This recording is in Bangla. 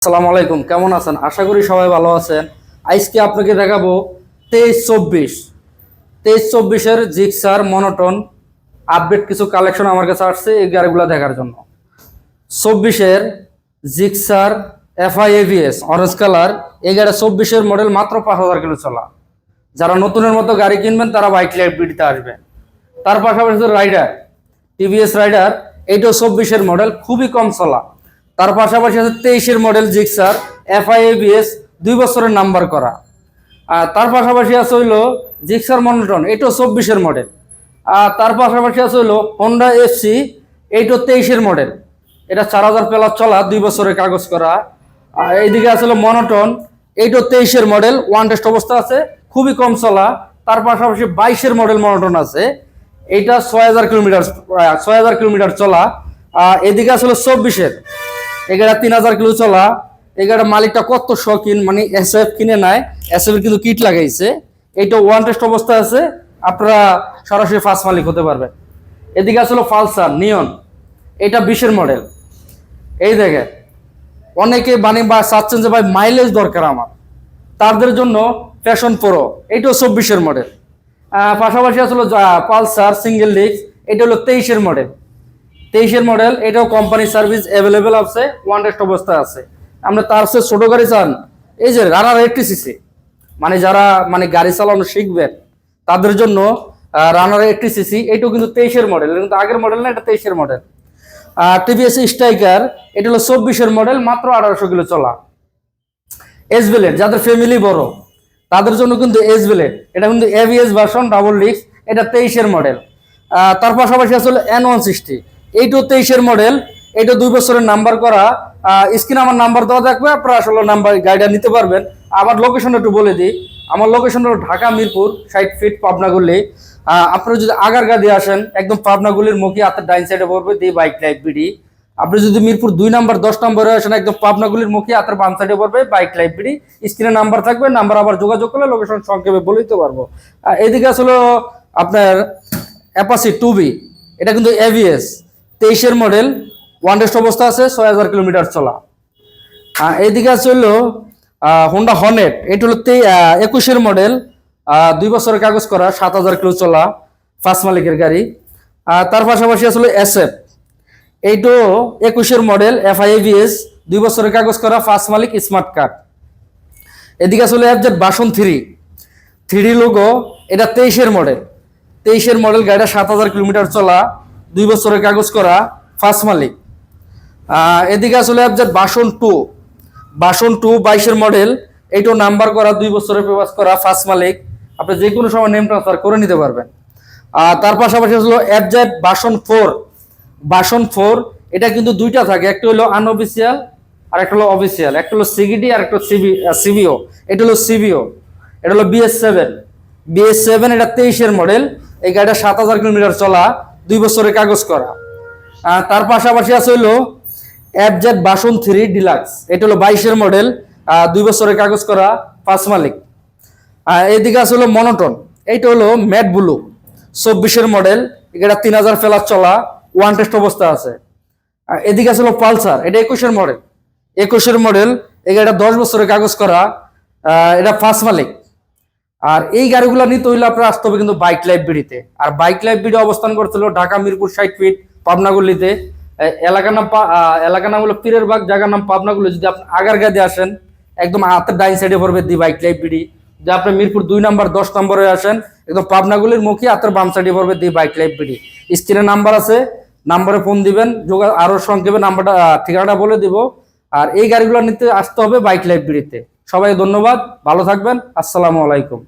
আসসালামু আলাইকুম, কেমন আছেন? আশা করি সবাই ভালো আছেন। আজকে আপনাকে দেখাবো 23-24 জিক্সার মনোটন আপডেট কিছু কালেকশন আমার কাছে আসছে এই গাড়িগুলো দেখার জন্য। 24 Gixxer FI ABS orange colour, এই গাড়ি 24 মডেল, মাত্র 5000 কিলো চলা। যারা নতুনের মতো গাড়ি কিনবেন তারা বাইক লাইফ বিডিতে আসবেন। তার পাশাপাশি রাইডার, টিভিএস রাইডার, এইটাও 24 মডেল, খুবই কম চলা। তার পাশাপাশি আছে 23 মডেল জিক্সার এফআই এবিএস, 2 বছরের নাম্বার করা। আর তার পাশাপাশি আছে হইলো জিক্সার মনোটন, এটাও 24 মডেল। আর তার পাশাপাশি আছে হইলো হোন্ডা এফসি, এইটাও 23 মডেল, এটা 4000 প্লাস চলা, 2 বছরের কাগজ করা। আর এইদিকে আছে হলো মনোটন, এইটাও 23 মডেল, ওয়ান টেস্ট অবস্থা আছে, খুবই কম চলা। তার পাশাপাশি 22 মডেল মনোটন আছে, এইটা 6000 কিলোমিটার চলা। এদিকে আসলে 24 এগারো 3000 কিলো চলা। এগারো মালিকটা কত শখিন, মানে এসএফ কিনে নেয়, এসএফ এর কিন্তু কিট লাগাইছে। এইটা ওয়ান টেস্ট অবস্থা আছে, আপনারা সরাসরি ফার্স্ট মালিক হতে পারবেন। এদিকে আসলে পালসার নিয়ন, এটা 20 মডেল। এই দেখে অনেকে বা চাচ্ছেন যে ভাই মাইলেজ দরকার আমার, তাদের জন্য ফ্যাশন প্রো, এইটাও 24 মডেল। পাশাপাশি আসলে পালসার সিঙ্গেল ডিস্ক, এটা হলো 23 মডেল। 23 মডেল, এটাও কোম্পানি সার্ভিস অ্যাভেলেবেল আছে, ওয়ান টেস্ট অবস্থা আছে। আমরা তার চেয়ে ছোট গাড়ি চান, এই যে রানার 80 সিসি, মানে যারা গাড়ি চালানো শিখবেন তাদের জন্য রানার 80 সিসি, এটাও কিন্তু 23 মডেল, কিন্তু আগের মডেল না, এটা 23 মডেল। টিভিএস স্ট্রাইকার, এটা হলো 24 মডেল, মাত্র 1800 কিলো চলা। এস ব্লেড, যাদের ফ্যামিলি বড় তাদের জন্য কিন্তু এস ব্লেড, এটা কিন্তু এভিএস ভার্সন ডাবল ডিস্ক, এটা 23 মডেল। তার পাশাপাশি আসলে N160, এইটাও 23 মডেল, এটা 2 বছরের নাম্বার করা। স্ক্রিনে আমার নাম্বার দেওয়া থাকবে, আপনারা আসলে নাম্বার গাড়িটা নিতে পারবেন। আমার লোকেশনটা একটু বলে দিই, আমার লোকেশন হলো ঢাকা মিরপুর 60 ফিট পাবনাগুলি। আপনারা যদি আগারগা দিয়ে আসেন, একদম পাবনাগুলির মুখে হাতের ডাইন সাইডে পড়বে দি বাইক লাইফ বিডি। আপনি যদি মিরপুর 2 নাম্বার 10 নম্বরে আসেন, একদম পাবনাগুলির মুখে হাতের বাম সাইডে পড়বে বাইক লাইফ বিডি। স্ক্রিনে নাম্বার থাকবে, নাম্বার আবার যোগাযোগ করলে লোকেশন সংক্ষেপে বলে দিতে পারবো। এদিকে আসলে আপনার অ্যাপাসি 2B, এটা কিন্তু এভিএস 23 মডেল, ওয়ান টেস্ট অবস্থা আছে, 6000 কিলোমিটার চলা। এইদিকে আছে হলো হোন্ডা হর্নেট, এটা হলো 21 মডেল, 2 বছরের কাগজ করা, 7000 কিলো চলা, ফার্স্ট মালিকের গাড়ি। তার পাশাপাশি আসলে এসএফ, এইটাও 21 মডেল, এফআইএভিএস, 2 বছরের কাগজ করা, ফার্স্ট মালিক, স্মার্ট কার্ড। এদিকে আসলে এফজেড ভার্সন 3 লোগো, এটা 23 মডেল। 23 মডেল, গাড়িটা 7000 কিলোমিটার চলা, 2 বছরের কাগজ করা, ফার্স্ট মালিক। এদিকে আসলে এফজেড ভার্সন 2 22 মডেল, এইটাও নাম্বার করা, 2 বছরের পেপারস করা, ফার্স্ট মালিক। আপনি যে কোনো সময় নেম ট্রান্সফার করে নিতে পারবেন। তার পাশাপাশি হলো এফজেড ভার্সন 4, এটা কিন্তু দুইটা থাকে, একটা হলো আনঅফিসিয়াল আর একটা হলো অফিসিয়াল, একটা হলো সিগিডি আর একটা সিবিও। এটা হলো সিবিও, এটা হলো বিএস7, এটা 23 মডেল, এই গাড়িটা 7000 কিলোমিটার চলা, 2 বছরের কাগজ করা। তার পাশাপাশি আছে হলো এফজেড ভার্সন 3 ডিলাক্স, এটা হলো 22 মডেল, 2 বছরের কাগজ করা, ফার্স্ট মালিক। এইদিকে আছে হলো মনোটন, এইটা হলো ম্যাট ব্লু, 24 মডেল, এটা 3000 প্লাস চলা, ওয়ান টেস্ট অবস্থা আছে। এদিকে আছে হলো পালসার, এটা 21 মডেল, এটা 10 বছরের কাগজ করা, এটা ফার্স্ট মালিক। আর এই গাড়িগুলো নিতে হইলে আপনার আসতে হবে কিন্তু বাইক লাইফ বিডিতে। আর বাইক লাইফ বিডি অবস্থান করছিল ঢাকা মিরপুর 60 ফিট পাবনাগুলিতে। এলাকার নাম হলো পীরের বাগ, জায়গার নাম পাবনাগুলি। যদি আপনি আগারগা দিয়ে আসেন, একদম হাতের ডাইন সাইডে পড়বে দি বাইক লাইফ বিডি। যদি আপনি মিরপুর 2 নাম্বার 10 নম্বরে আসেন, একদম পাবনাগুলির মুখে হাতের বাম সাইডে পড়বে দি বাইক লাইফ বিডি। স্ক্রিনে নাম্বার আছে, নাম্বারে ফোন দিবেন, আরো সংক্ষেপে নাম্বারটা ঠিকানাটা বলে দিব। আর এই গাড়িগুলো নিতে আসতে হবে বাইক লাইফ বিডিতে। সবাই ধন্যবাদ, ভালো থাকবেন, আসসালামু আলাইকুম।